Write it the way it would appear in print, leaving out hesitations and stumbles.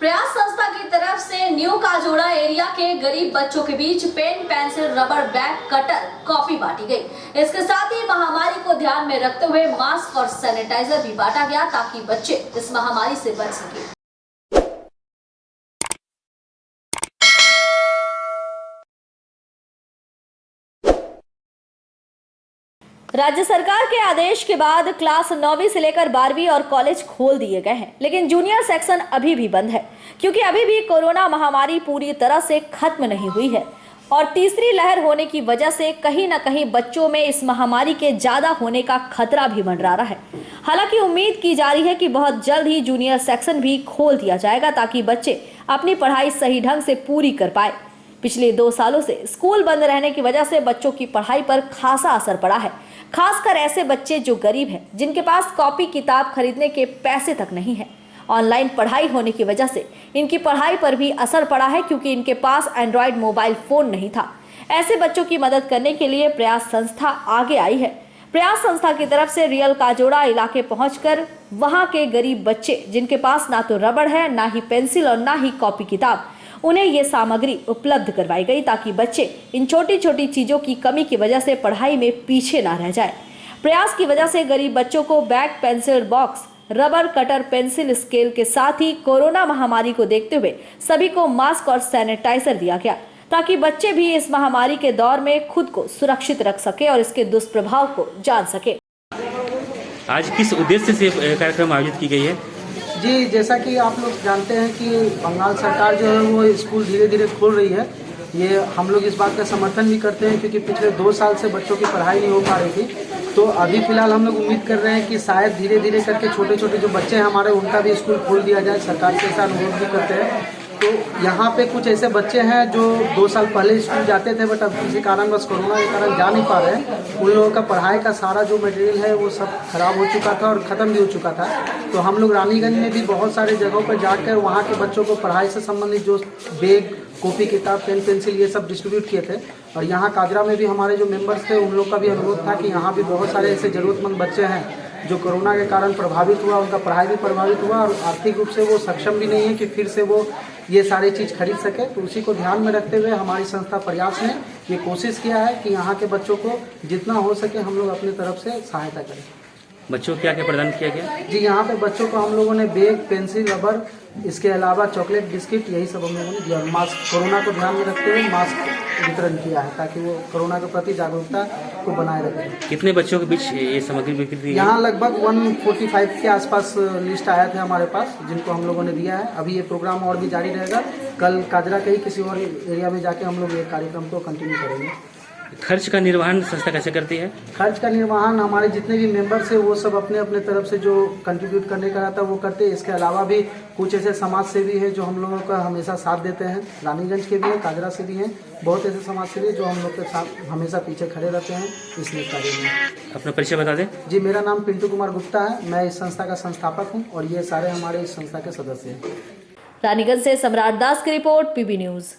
प्रयास संस्था की तरफ से न्यू काजोड़ा एरिया के गरीब बच्चों के बीच pen, pencil, rubber, bag, cutter, copy बांटी गई। इसके साथ ही महामारी को ध्यान में रखते हुए मास्क और सैनिटाइजर भी बांटा गया ताकि बच्चे इस महामारी से बच सके। राज्य सरकार के आदेश के बाद क्लास 9वीं से लेकर 12वीं और कॉलेज खोल दिए गए हैं, लेकिन जूनियर सेक्शन अभी भी बंद है क्योंकि अभी भी कोरोना महामारी पूरी तरह से खत्म नहीं हुई है और तीसरी लहर होने की वजह से कहीं न कहीं बच्चों में इस महामारी के ज्यादा होने का खतरा भी मंडरा रहा है। हालांकि उम्मीद की जा रही है कि बहुत जल्द ही जूनियर सेक्शन भी खोल दिया जाएगा ताकि बच्चे अपनी पढ़ाई सही ढंग से पूरी कर पाए। पिछले 2 सालों से स्कूल बंद रहने की वजह से बच्चों की पढ़ाई पर खासा असर पड़ा है, खासकर ऐसे बच्चे जो गरीब हैं, जिनके पास कॉपी किताब खरीदने के पैसे तक नहीं है। ऑनलाइन पढ़ाई होने की वजह से इनकी पढ़ाई पर भी असर पड़ा है क्योंकि इनके पास एंड्रॉयड मोबाइल फोन नहीं था। ऐसे बच्चों की मदद करने के लिए प्रयास संस्था आगे आई है। प्रयास संस्था की तरफ से रियल काजोड़ा इलाके पहुंचकर वहां के गरीब बच्चे जिनके पास ना तो रबड़ है, ना ही पेंसिल और ना ही कॉपी किताब, उन्हें ये सामग्री उपलब्ध करवाई गई ताकि बच्चे इन छोटी छोटी चीजों की कमी की वजह से पढ़ाई में पीछे ना रह जाए। प्रयास की वजह से गरीब बच्चों को bag, pencil box, rubber, cutter, pencil, scale के साथ ही कोरोना महामारी को देखते हुए सभी को मास्क और सैनिटाइजर दिया गया ताकि बच्चे भी इस महामारी के दौर में खुद को सुरक्षित रख सके और इसके दुष्प्रभाव को जान सके। आज किस उद्देश्य से कार्यक्रम आयोजित की गई है? जी, जैसा कि आप लोग जानते हैं कि बंगाल सरकार जो है वो स्कूल धीरे धीरे खोल रही है। ये हम लोग इस बात का समर्थन भी करते हैं क्योंकि पिछले 2 साल से बच्चों की पढ़ाई नहीं हो पा रही थी। तो अभी फिलहाल हम लोग उम्मीद कर रहे हैं कि शायद धीरे धीरे करके छोटे छोटे जो बच्चे हैं हमारे, उनका भी स्कूल खोल दिया जाए। सरकार के साथ अनुरोध भी करते हैं। तो यहाँ पे कुछ ऐसे बच्चे हैं जो 2 साल पहले स्कूल जाते थे बट अब किसी कारणवश कोरोना के कारण जा नहीं पा रहे हैं। उन लोगों का पढ़ाई का सारा जो मटेरियल है वो सब खराब हो चुका था और ख़त्म भी हो चुका था। तो हम लोग रानीगंज में भी बहुत सारे जगहों पर जाकर वहाँ के बच्चों को पढ़ाई से संबंधित जो बैग, कॉपी किताब, पेन, पेंसिल ये सब डिस्ट्रीब्यूट किए थे। और यहाँ काजरा में भी हमारे जो मेंबर्स थे उन लोग का भी अनुरोध था कि यहाँ भी बहुत सारे ऐसे ज़रूरतमंद बच्चे हैं जो कोरोना के कारण प्रभावित हुआ, उनका पढ़ाई भी प्रभावित हुआ और आर्थिक रूप से वो सक्षम भी नहीं है कि फिर से वो ये सारी चीज़ खरीद सके। तो उसी को ध्यान में रखते हुए हमारी संस्था प्रयास ने ये कोशिश किया है कि यहाँ के बच्चों को जितना हो सके हम लोग अपनी तरफ से सहायता करें। बच्चों को क्या क्या प्रदान किया गया? जी, यहाँ पे बच्चों को हम लोगों ने बैग, पेंसिल, रबर, इसके अलावा चॉकलेट, बिस्किट, यही सब हम लोगों ने दिया। मास्क, कोरोना को ध्यान में रखते हुए मास्क वितरण किया है ताकि वो कोरोना के प्रति जागरूकता को बनाए रखें। कितने बच्चों के बीच ये सामग्री बिक्री हुई? यहाँ लगभग 145 के आसपास लिस्ट आया था हमारे पास, जिनको हम लोगों ने दिया है। अभी ये प्रोग्राम और भी जारी रहेगा। कल काजरा के ही किसी और एरिया में जाके हम लोग ये कार्यक्रम को कंटिन्यू करेंगे। खर्च का निर्वहन संस्था कैसे करती है? खर्च का निर्वहन हमारे जितने भी मेंबर्स हैं वो सब अपने अपने तरफ से जो कंट्रीब्यूट करने का रहता है वो करते हैं। इसके अलावा भी कुछ ऐसे समाज सेवी हैं जो हम लोगों का हमेशा साथ देते हैं। रानीगंज के भी हैं, काजरा से भी हैं, बहुत ऐसे समाज सेवी जो हम लोग के साथ हमेशा पीछे खड़े रहते हैं इस कार्य में। अपना परिचय बता दें। जी, मेरा नाम पिंटू कुमार गुप्ता है। मैं इस संस्था का संस्थापक हूँ और ये सारे हमारे इस संस्था के सदस्य हैं। रानीगंज से सम्राट दास की रिपोर्ट, पीबी न्यूज।